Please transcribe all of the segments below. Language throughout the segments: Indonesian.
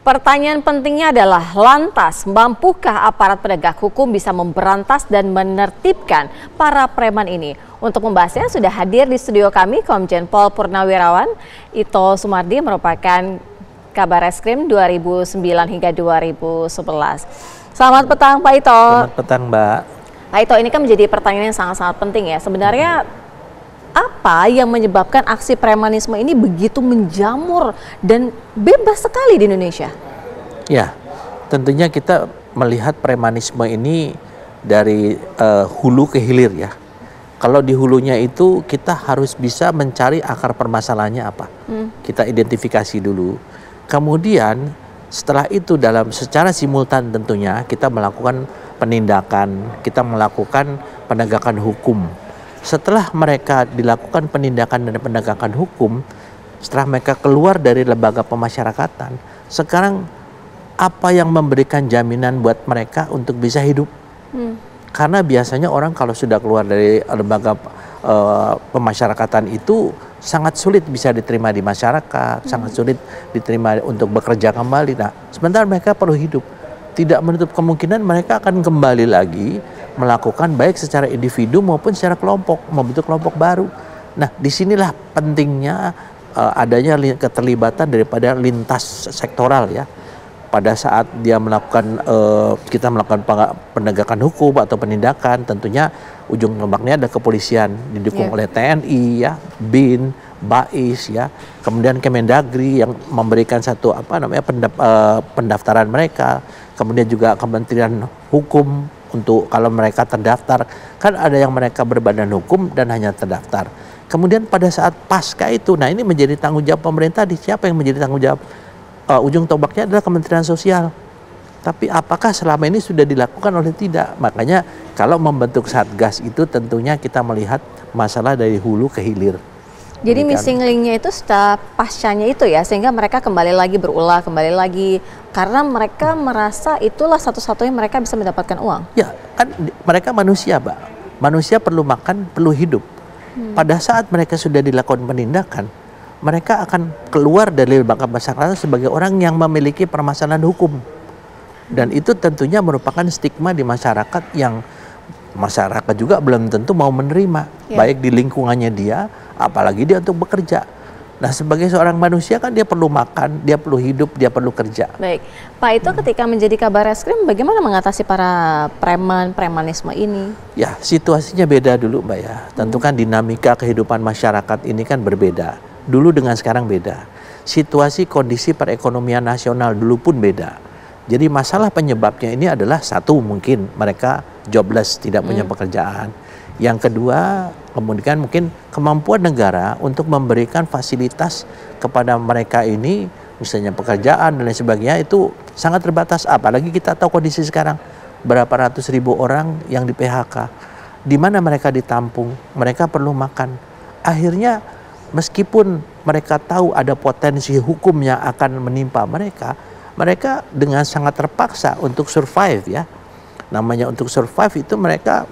Pertanyaan pentingnya adalah, lantas mampukah aparat penegak hukum bisa memberantas dan menertibkan para preman ini? Untuk membahasnya sudah hadir di studio kami Komjen Pol Purnawirawan Ito Sumardi, merupakan Kabareskrim 2009 hingga 2011. Selamat petang Pak Ito. Selamat petang Mbak. Pak Ito, ini kan menjadi pertanyaan yang sangat-sangat penting ya. Sebenarnya apa yang menyebabkan aksi premanisme ini begitu menjamur dan bebas sekali di Indonesia? Ya, tentunya kita melihat premanisme ini dari hulu ke hilir ya. Kalau di hulunya itu kita harus bisa mencari akar permasalahannya apa. Kita identifikasi dulu. Kemudian setelah itu secara simultan tentunya kita melakukan penindakan, kita melakukan penegakan hukum. Setelah mereka dilakukan penindakan dan penegakan hukum, setelah mereka keluar dari lembaga pemasyarakatan, sekarang apa yang memberikan jaminan buat mereka untuk bisa hidup? Karena biasanya orang kalau sudah keluar dari lembaga pemasyarakatan itu sangat sulit bisa diterima di masyarakat, sangat sulit diterima untuk bekerja kembali. Nah, sementara mereka perlu hidup. Tidak menutup kemungkinan mereka akan kembali lagi melakukan baik secara individu maupun secara kelompok, membentuk kelompok baru. Nah, disinilah pentingnya adanya keterlibatan daripada lintas sektoral ya. Pada saat dia melakukan kita melakukan penegakan hukum atau penindakan, tentunya ujung tombaknya ada kepolisian didukung oleh TNI ya, BIN, BAIS ya, kemudian Kemendagri yang memberikan satu pendaftaran mereka, kemudian juga Kementerian Hukum untuk kalau mereka terdaftar, kan ada yang mereka berbadan hukum dan hanya terdaftar. Kemudian pada saat pasca itu, nah ini menjadi tanggung jawab pemerintah. Siapa yang menjadi tanggung jawab? Ujung tombaknya adalah Kementerian Sosial. Tapi apakah selama ini sudah dilakukan oleh tidak? Makanya kalau membentuk Satgas itu tentunya kita melihat masalah dari hulu ke hilir. Jadi missing link-nya itu setelah pascanya itu ya, sehingga mereka kembali lagi berulah, kembali lagi. Karena mereka merasa itulah satu-satunya mereka bisa mendapatkan uang. Ya, kan mereka manusia, Mbak. Manusia perlu makan, perlu hidup. Pada saat mereka sudah dilakukan penindakan, mereka akan keluar dari lembaga masyarakat sebagai orang yang memiliki permasalahan hukum. Dan itu tentunya merupakan stigma di masyarakat yang masyarakat juga belum tentu mau menerima. Baik di lingkungannya dia, apalagi dia untuk bekerja. Nah, sebagai seorang manusia kan dia perlu makan, dia perlu hidup, dia perlu kerja. Baik, Pak itu ketika menjadi Kabareskrim bagaimana mengatasi para premanisme ini? Ya, situasinya beda dulu Mbak ya. Tentu kan dinamika kehidupan masyarakat ini kan berbeda. Dulu dengan sekarang beda. Situasi kondisi perekonomian nasional dulu pun beda. Jadi masalah penyebabnya ini adalah satu, mungkin mereka jobless, tidak punya pekerjaan. Yang kedua, kemudian mungkin kemampuan negara untuk memberikan fasilitas kepada mereka ini, misalnya pekerjaan dan lain sebagainya, itu sangat terbatas. Apalagi kita tahu kondisi sekarang, berapa ratus ribu orang yang di PHK. Di mana mereka ditampung, mereka perlu makan. Akhirnya meskipun mereka tahu ada potensi hukum yang akan menimpa mereka, mereka dengan sangat terpaksa untuk survive ya. Namanya untuk survive itu mereka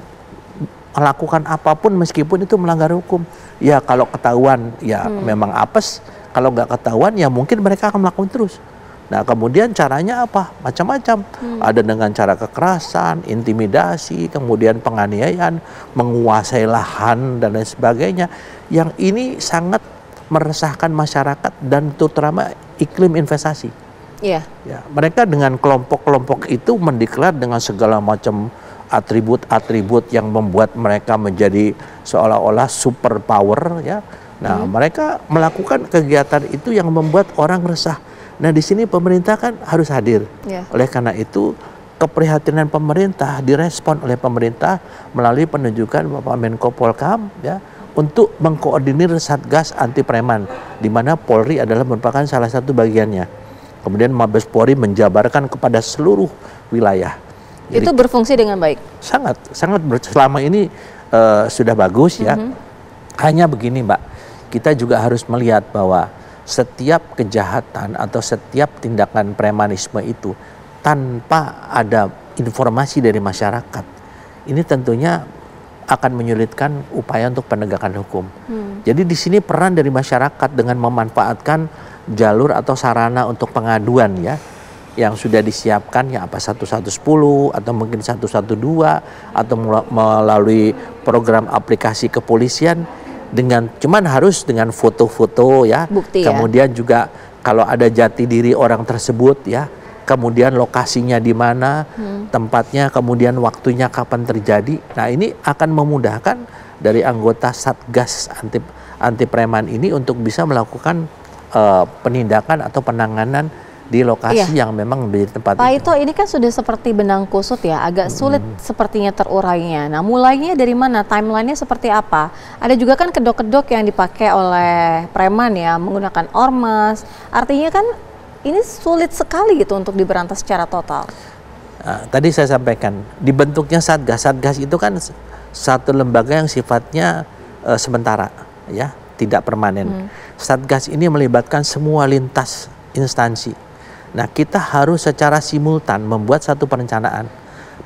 melakukan apapun meskipun itu melanggar hukum. Ya kalau ketahuan ya memang apes, kalau nggak ketahuan ya mungkin mereka akan melakukan terus. Nah kemudian caranya apa? Macam-macam. Ada dengan cara kekerasan, intimidasi, kemudian penganiayaan, menguasai lahan dan lain sebagainya. Yang ini sangat meresahkan masyarakat dan terutama iklim investasi. Ya, mereka dengan kelompok-kelompok itu mendeklar dengan segala macam atribut-atribut yang membuat mereka menjadi seolah-olah super power ya. Nah, mereka melakukan kegiatan itu yang membuat orang resah. Nah, di sini pemerintah kan harus hadir. Oleh karena itu, keprihatinan pemerintah direspon oleh pemerintah melalui penunjukan Bapak Menko Polkam ya untuk mengkoordinir Satgas anti preman, di mana Polri adalah merupakan salah satu bagiannya. Kemudian Mabes Polri menjabarkan kepada seluruh wilayah. Jadi, itu berfungsi dengan baik? Sangat selama ini sudah bagus ya. Hanya begini Mbak, kita juga harus melihat bahwa setiap kejahatan atau setiap tindakan premanisme itu tanpa ada informasi dari masyarakat, ini tentunya akan menyulitkan upaya untuk penegakan hukum. Jadi di sini peran dari masyarakat dengan memanfaatkan jalur atau sarana untuk pengaduan ya. yang sudah disiapkan ya apa 1110 atau mungkin 112 atau melalui program aplikasi kepolisian cuman harus dengan foto-foto ya. Bukti, kemudian juga kalau ada jati diri orang tersebut ya, kemudian lokasinya di mana, tempatnya, kemudian waktunya kapan terjadi. Nah, ini akan memudahkan dari anggota Satgas anti preman ini untuk bisa melakukan penindakan atau penanganan di lokasi yang memang menjadi tempat Pak itu. Ito, ini kan sudah seperti benang kusut ya, agak sulit sepertinya terurainya. Nah, mulainya dari mana? Timelinenya seperti apa? Ada juga kan kedok-kedok yang dipakai oleh preman ya, menggunakan ormas. Artinya kan ini sulit sekali gitu untuk diberantas secara total. Nah, tadi saya sampaikan, dibentuknya Satgas. Satgas itu kan satu lembaga yang sifatnya sementara, ya, tidak permanen. Satgas ini melibatkan semua lintas instansi. Nah, kita harus secara simultan membuat satu perencanaan.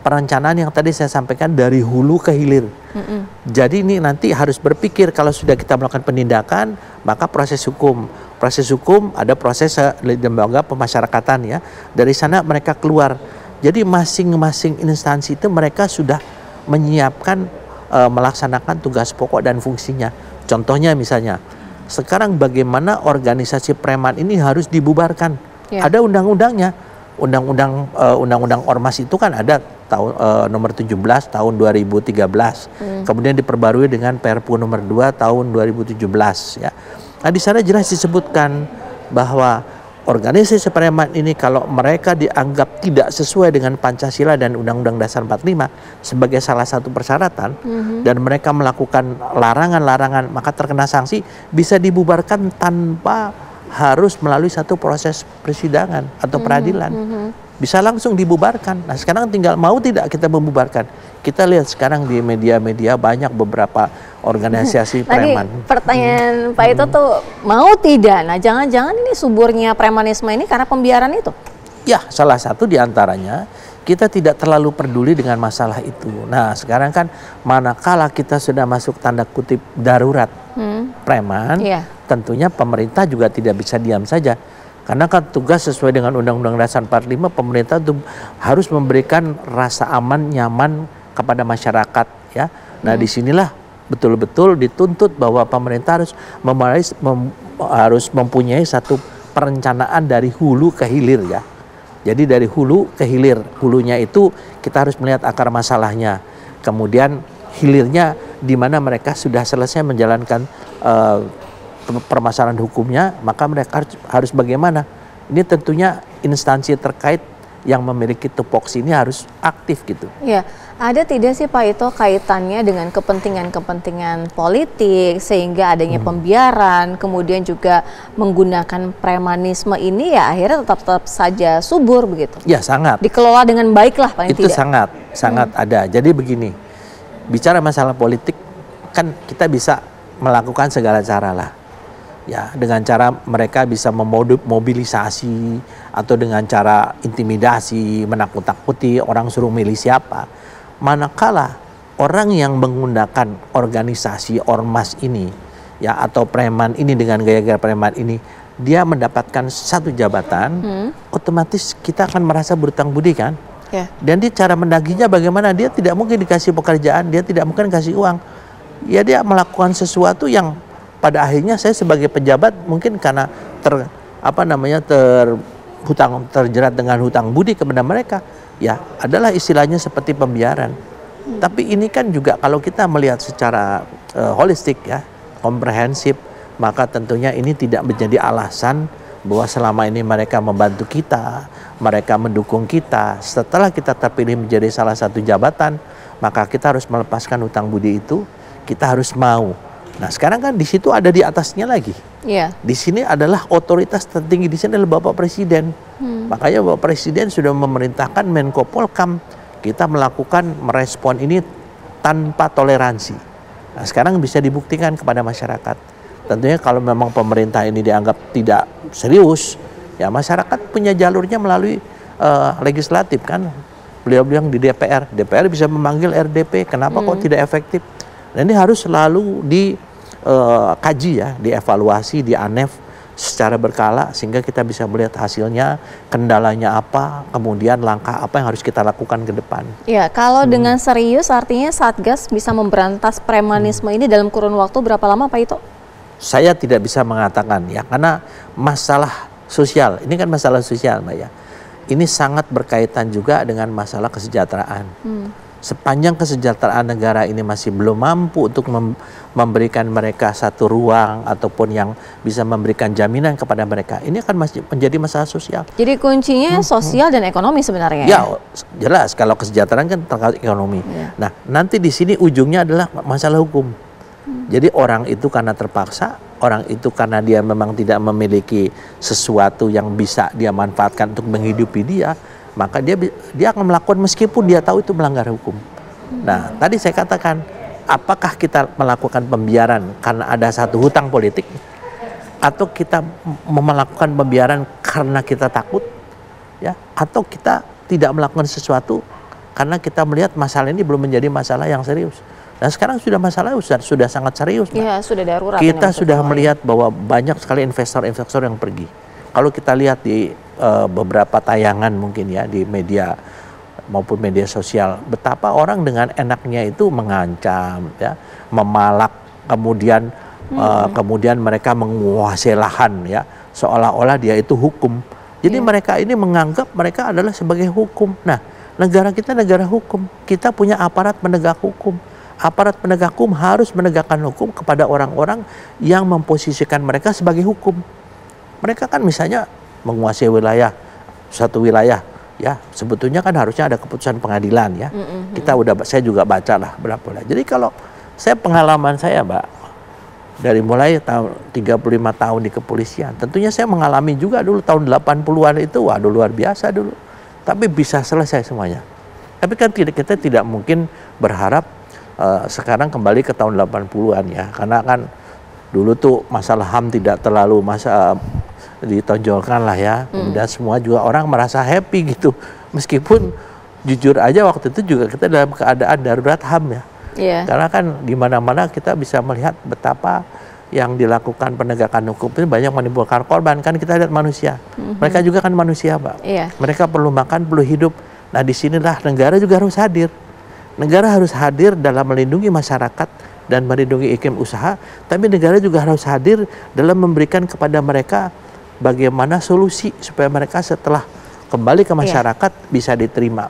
Perencanaan yang tadi saya sampaikan dari hulu ke hilir. Jadi ini nanti harus berpikir kalau sudah kita melakukan penindakan, maka proses hukum. Proses hukum ada proses lembaga pemasyarakatan ya. Dari sana mereka keluar. Jadi masing-masing instansi itu mereka sudah menyiapkan melaksanakan tugas pokok dan fungsinya. Contohnya misalnya, sekarang bagaimana organisasi preman ini harus dibubarkan. Ada undang-undangnya. Undang-undang ormas itu kan ada tahun nomor 17 tahun 2013. Kemudian diperbarui dengan Perpu nomor 2 tahun 2017 ya. Nah, di sana jelas disebutkan bahwa organisasi preman ini kalau mereka dianggap tidak sesuai dengan Pancasila dan Undang-Undang Dasar 45 sebagai salah satu persyaratan dan mereka melakukan larangan-larangan maka terkena sanksi, bisa dibubarkan tanpa harus melalui satu proses persidangan atau peradilan. Bisa langsung dibubarkan. Nah, sekarang tinggal mau tidak kita membubarkan. Kita lihat sekarang di media-media banyak beberapa organisasi preman. Tadi pertanyaan Pak Ito tuh mau tidak? Nah, jangan-jangan ini suburnya premanisme ini karena pembiaran itu? Ya, salah satu diantaranya kita tidak terlalu peduli dengan masalah itu. Nah, sekarang kan manakala kita sudah masuk tanda kutip darurat preman, tentunya pemerintah juga tidak bisa diam saja. Karena kan tugas sesuai dengan Undang-Undang Dasar 45, pemerintah itu harus memberikan rasa aman, nyaman kepada masyarakat ya. Nah, disinilah betul-betul dituntut bahwa pemerintah harus mempunyai satu perencanaan dari hulu ke hilir ya. Jadi dari hulu ke hilir. Hulunya itu kita harus melihat akar masalahnya. Kemudian hilirnya di mana mereka sudah selesai menjalankan permasalahan hukumnya, maka mereka harus bagaimana? Ini tentunya instansi terkait yang memiliki tupoksi ini harus aktif gitu. Ya, ada tidak sih Pak Ito kaitannya dengan kepentingan-kepentingan politik sehingga adanya pembiaran, kemudian juga menggunakan premanisme ini ya akhirnya tetap saja subur begitu? Ya, sangat. Dikelola dengan baik lah paling itu tidak. Sangat ada. Jadi begini, bicara masalah politik kan kita bisa melakukan segala cara lah. Ya, dengan cara mereka bisa memobilisasi atau dengan cara intimidasi, menakut-nakuti orang suruh milih siapa. Manakala orang yang menggunakan organisasi ormas ini ya atau preman ini dengan gaya-gaya preman ini, dia mendapatkan satu jabatan, otomatis kita akan merasa berutang budi kan? Dan dia cara menagihnya bagaimana? Dia tidak mungkin dikasih pekerjaan, dia tidak mungkin kasih uang. Ya, dia melakukan sesuatu yang pada akhirnya saya sebagai pejabat mungkin karena terjerat dengan hutang budi kepada mereka, ya adalah istilahnya seperti pembiaran. Tapi ini kan juga kalau kita melihat secara holistik ya, komprehensif, maka tentunya ini tidak menjadi alasan bahwa selama ini mereka membantu kita, mereka mendukung kita. Setelah kita terpilih menjadi salah satu jabatan, maka kita harus melepaskan hutang budi itu, kita harus mau. Nah, sekarang kan di situ ada di atasnya lagi. Di sini adalah otoritas tertinggi di sini adalah Bapak Presiden. Makanya Bapak Presiden sudah memerintahkan Menko Polkam kita melakukan merespon ini tanpa toleransi. Nah, sekarang bisa dibuktikan kepada masyarakat. Tentunya kalau memang pemerintah ini dianggap tidak serius, ya masyarakat punya jalurnya melalui legislatif kan. Beliau bilang di DPR bisa memanggil RDP. Kenapa kok tidak efektif? Dan ini harus selalu dikaji ya, dievaluasi, di ANEF secara berkala sehingga kita bisa melihat hasilnya, kendalanya apa, kemudian langkah apa yang harus kita lakukan ke depan. Ya, kalau dengan serius artinya Satgas bisa memberantas premanisme ini dalam kurun waktu berapa lama Pak Ito? Saya tidak bisa mengatakan ya, karena masalah sosial, ini kan masalah sosial Mbak ya. Ini sangat berkaitan juga dengan masalah kesejahteraan. Sepanjang kesejahteraan negara ini masih belum mampu untuk memberikan mereka satu ruang ataupun yang bisa memberikan jaminan kepada mereka, ini akan masih menjadi masalah sosial. Jadi kuncinya sosial dan ekonomi sebenarnya. Ya, jelas kalau kesejahteraan kan terkait ekonomi. Nah, nanti di sini ujungnya adalah masalah hukum. Jadi orang itu karena terpaksa, orang itu karena dia memang tidak memiliki sesuatu yang bisa dia manfaatkan untuk menghidupi dia, maka dia akan melakukan meskipun dia tahu itu melanggar hukum. Nah, tadi saya katakan, apakah kita melakukan pembiaran karena ada satu hutang politik, atau kita melakukan pembiaran karena kita takut, ya, atau kita tidak melakukan sesuatu karena kita melihat masalah ini belum menjadi masalah yang serius. Nah, sekarang sudah masalah sudah sangat serius. Iya, sudah darurat. Kita sudah melihat bahwa banyak sekali investor-investor yang pergi. Kalau kita lihat di beberapa tayangan mungkin ya di media maupun media sosial, betapa orang dengan enaknya itu mengancam, ya, memalak, kemudian mereka menguasai lahan, ya, seolah-olah dia itu hukum. Jadi mereka ini menganggap mereka adalah sebagai hukum. Nah, negara kita negara hukum, kita punya aparat penegak hukum. Aparat penegak hukum harus menegakkan hukum kepada orang-orang yang memposisikan mereka sebagai hukum. Mereka kan misalnya menguasai satu wilayah, ya, sebetulnya kan harusnya ada keputusan pengadilan, ya. Saya juga baca lah berapa. Jadi kalau pengalaman saya, Mbak, dari mulai tahun 35 tahun di kepolisian, tentunya saya mengalami juga dulu tahun 80-an itu, waduh luar biasa dulu. Tapi bisa selesai semuanya. Tapi kan kita tidak mungkin berharap sekarang kembali ke tahun 80-an, ya, karena kan dulu tuh masalah HAM tidak terlalu ditonjolkan lah, ya, kemudian semua juga orang merasa happy gitu, meskipun jujur aja waktu itu juga kita dalam keadaan darurat HAM, ya, karena kan di mana-mana kita bisa melihat betapa yang dilakukan penegakan hukum itu banyak menimbulkan korban, kan kita lihat manusia, mereka juga kan manusia, Pak, mereka perlu makan, perlu hidup. Nah, disinilah negara juga harus hadir. Negara harus hadir dalam melindungi masyarakat dan melindungi iklim usaha, tapi negara juga harus hadir dalam memberikan kepada mereka bagaimana solusi supaya mereka setelah kembali ke masyarakat bisa diterima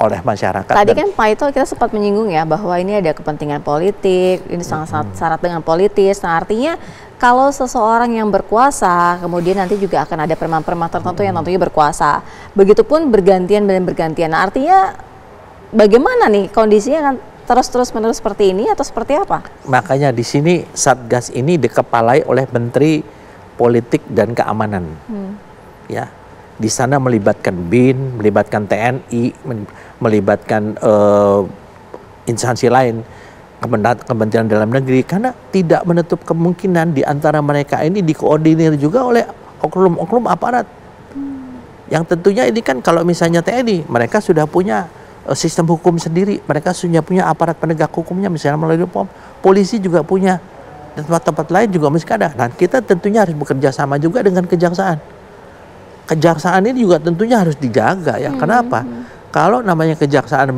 oleh masyarakat. Tadi kan Pak Ito kita sempat menyinggung ya bahwa ini ada kepentingan politik, ini sangat syarat dengan politis. Nah, artinya kalau seseorang yang berkuasa, kemudian nanti juga akan ada preman-preman tertentu yang tentunya berkuasa. Begitupun bergantian dan bergantian. Nah, artinya bagaimana nih kondisinya akan terus-menerus seperti ini atau seperti apa? Makanya di sini Satgas ini dikepalai oleh Menteri Politik dan Keamanan. Ya, di sana melibatkan BIN, melibatkan TNI, melibatkan instansi lain, Kementerian Dalam Negeri, karena tidak menutup kemungkinan di antara mereka ini dikoordinir juga oleh oknum-oknum aparat. Yang tentunya ini kan kalau misalnya TNI, mereka sudah punya sistem hukum sendiri, mereka sudah punya aparat penegak hukumnya, misalnya melalui POM, polisi juga punya, dan tempat-tempat lain juga mesti ada. Nah, kita tentunya harus bekerja sama juga dengan kejaksaan. Kejaksaan ini juga tentunya harus dijaga, ya. Kenapa? Kalau namanya kejaksaan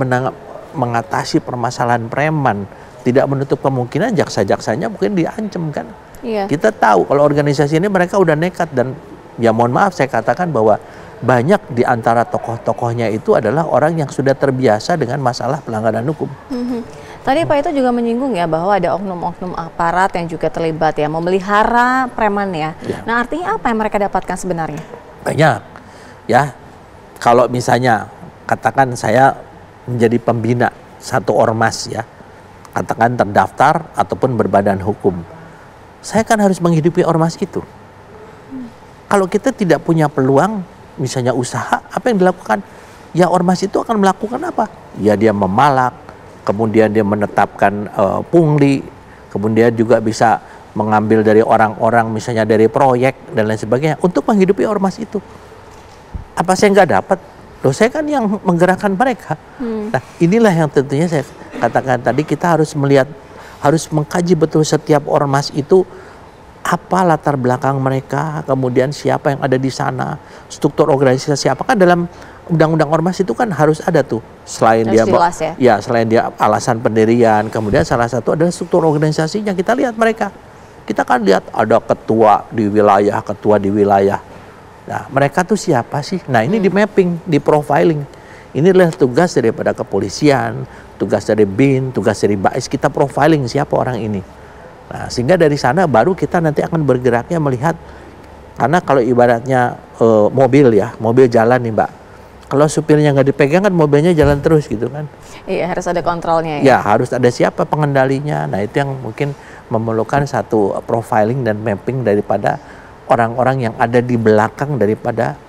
mengatasi permasalahan preman, tidak menutup kemungkinan jaksa-jaksanya mungkin diancam, kan. Kita tahu kalau organisasi ini mereka udah nekat, dan ya mohon maaf saya katakan bahwa banyak di antara tokoh-tokohnya itu adalah orang yang sudah terbiasa dengan masalah pelanggaran hukum. Tadi Pak Ito juga menyinggung ya bahwa ada oknum-oknum aparat yang juga terlibat ya, memelihara preman ya. Nah, artinya apa yang mereka dapatkan sebenarnya? Banyak, ya. Kalau misalnya katakan saya menjadi pembina satu ormas, ya, katakan terdaftar ataupun berbadan hukum, saya kan harus menghidupi ormas itu. Kalau kita tidak punya peluang, misalnya usaha, apa yang dilakukan? Ya, ormas itu akan melakukan apa? Ya, dia memalak, kemudian dia menetapkan pungli, kemudian juga bisa mengambil dari orang-orang, misalnya dari proyek dan lain sebagainya, untuk menghidupi ormas itu. Apa saya nggak dapat? Loh, saya kan yang menggerakkan mereka. Nah, inilah yang tentunya saya katakan tadi, kita harus melihat, harus mengkaji betul setiap ormas itu apa latar belakang mereka, kemudian siapa yang ada di sana, struktur organisasi apa. Kan dalam undang-undang ormas itu kan harus ada tuh, selain dia jelas, ya? selain dia alasan pendirian, kemudian salah satu adalah struktur organisasinya. Kita lihat mereka, kita kan lihat ada ketua di wilayah. Nah, mereka tuh siapa sih? Nah, ini di mapping, di profiling. Ini adalah tugas daripada kepolisian, tugas dari BIN, tugas dari BAIS, kita profiling siapa orang ini. Nah, sehingga dari sana baru kita nanti akan bergeraknya melihat, karena kalau ibaratnya mobil jalan nih Mbak, kalau supirnya nggak dipegang kan mobilnya jalan terus gitu kan. Iya, harus ada kontrolnya ya. Ya, harus ada siapa pengendalinya. Nah, itu yang mungkin memerlukan satu profiling dan mapping daripada orang-orang yang ada di belakang daripada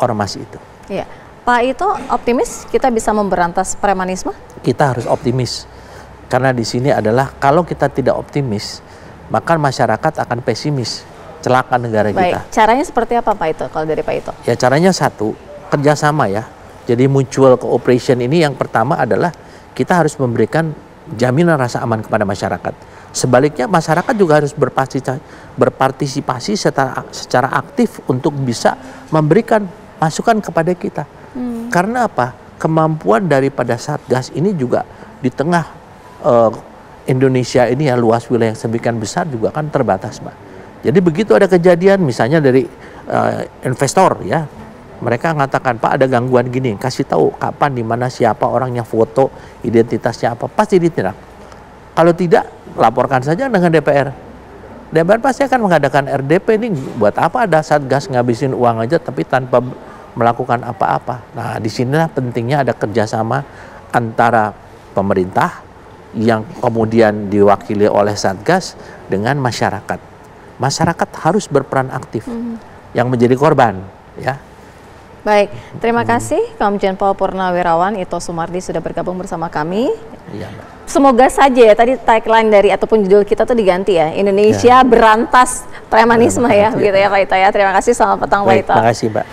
ormas itu. Iya. Pak Ito optimis kita bisa memberantas premanisme? Kita harus optimis. Karena di sini adalah kalau kita tidak optimis, maka masyarakat akan pesimis. Celaka negara kita. Baik, caranya seperti apa Pak Ito kalau dari Pak Ito? Ya, caranya satu, kerjasama ya. Jadi mutual cooperation ini yang pertama adalah kita harus memberikan jaminan rasa aman kepada masyarakat. Sebaliknya masyarakat juga harus berpartisipasi secara aktif untuk bisa memberikan masukan kepada kita. Karena apa? Kemampuan daripada Satgas ini juga di tengah Indonesia ini ya, luas wilayah yang sedemikian besar juga kan terbatas, Mbak. Jadi begitu ada kejadian misalnya dari investor ya, mereka mengatakan Pak ada gangguan gini, kasih tahu kapan, di mana, siapa orangnya, foto, identitasnya apa, pasti ditindak. Kalau tidak, laporkan saja dengan DPR. DPR pasti akan mengadakan RDP. Ini buat apa ada Satgas ngabisin uang aja tapi tanpa melakukan apa-apa. Nah, disinilah pentingnya ada kerjasama antara pemerintah yang kemudian diwakili oleh Satgas dengan masyarakat. Masyarakat harus berperan aktif yang menjadi korban, ya. Baik, terima kasih Komjen Pol Purnawirawan Ito Sumardi sudah bergabung bersama kami. Iya, Mbak. Semoga saja ya, tadi tagline dari ataupun judul kita tuh diganti ya, Indonesia berantas premanisme ya, begitu ya Pak Ito ya. Terima kasih, selamat petang Pak Ito. Terima kasih Mbak.